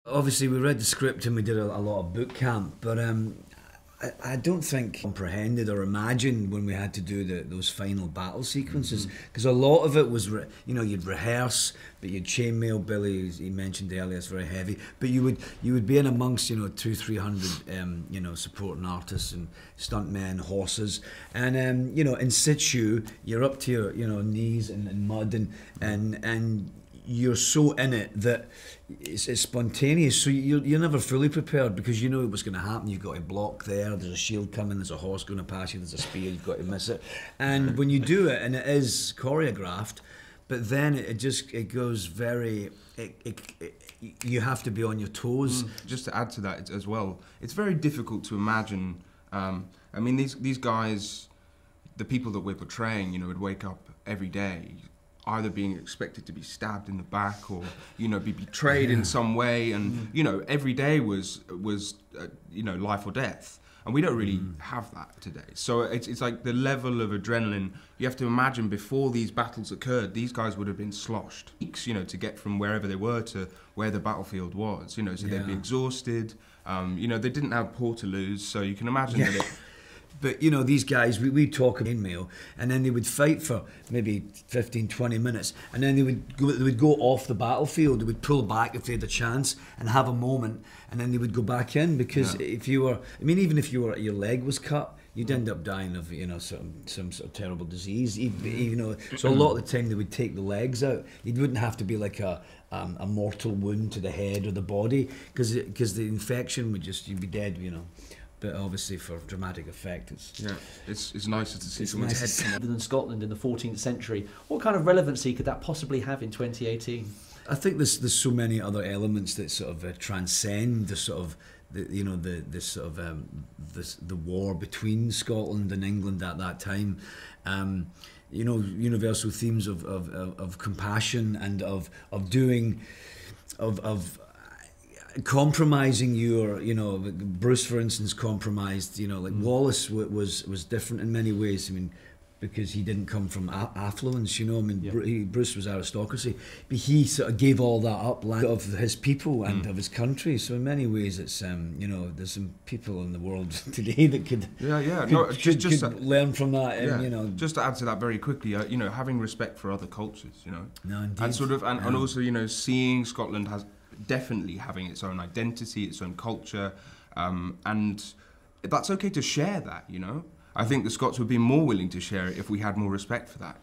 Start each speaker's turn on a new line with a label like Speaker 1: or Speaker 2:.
Speaker 1: Obviously, we read the script and we did a lot of boot camp, but I don't think comprehended or imagined when we had to do those final battle sequences, because a lot of it was, you'd rehearse, but you'd chainmail Billy, as he mentioned earlier, it's very heavy, but you would be in amongst, 200-300, supporting artists and stuntmen, horses, and, in situ, you're up to your, knees in mud, and you're so in it that it's spontaneous, so you're never fully prepared because you know what's going to happen. You've got to block there's a shield coming, there's a horse going to pass you, there's a spear, you've got to miss it. And when you do it, and it is choreographed, but then it goes very, you have to be on your toes.
Speaker 2: Just to add to that as well, it's very difficult to imagine, these guys, the people that we're portraying, would wake up every day either being expected to be stabbed in the back or, be betrayed in some way. And, every day was life or death. And we don't really have that today. So it's like the level of adrenaline, you have to imagine before these battles occurred, these guys would have been sloshed, to get from wherever they were to where the battlefield was, so they'd be exhausted. They didn't have portaloos, so you can imagine that it...
Speaker 1: But, these guys, we talk in mail, and then they would fight for maybe 15, 20 minutes, and then they would go off the battlefield, they would pull back if they had a chance and have a moment, and then they would go back in, because if you were, even if your leg was cut, you'd end up dying of, some sort of terrible disease, so a lot of the time they would take the legs out. It wouldn't have to be like a mortal wound to the head or the body, because the infection would you'd be dead, But obviously, for dramatic effect,
Speaker 2: it's nicer to see someone's head come up.
Speaker 3: Than Scotland in the 14th century. What kind of relevancy could that possibly have in 2018?
Speaker 1: I think there's so many other elements that sort of transcend the sort of the war between Scotland and England at that time. Universal themes of compassion and of compromising your, Bruce, for instance, compromised, Wallace was different in many ways, because he didn't come from affluence, Bruce was aristocracy, but he sort of gave all that up of his people and of his country. So in many ways, it's there's some people in the world today that could learn from that.
Speaker 2: Just to add to that very quickly, having respect for other cultures,
Speaker 1: No, indeed.
Speaker 2: And also seeing Scotland definitely having its own identity, its own culture, and that's okay to share that, I think the Scots would be more willing to share it if we had more respect for that.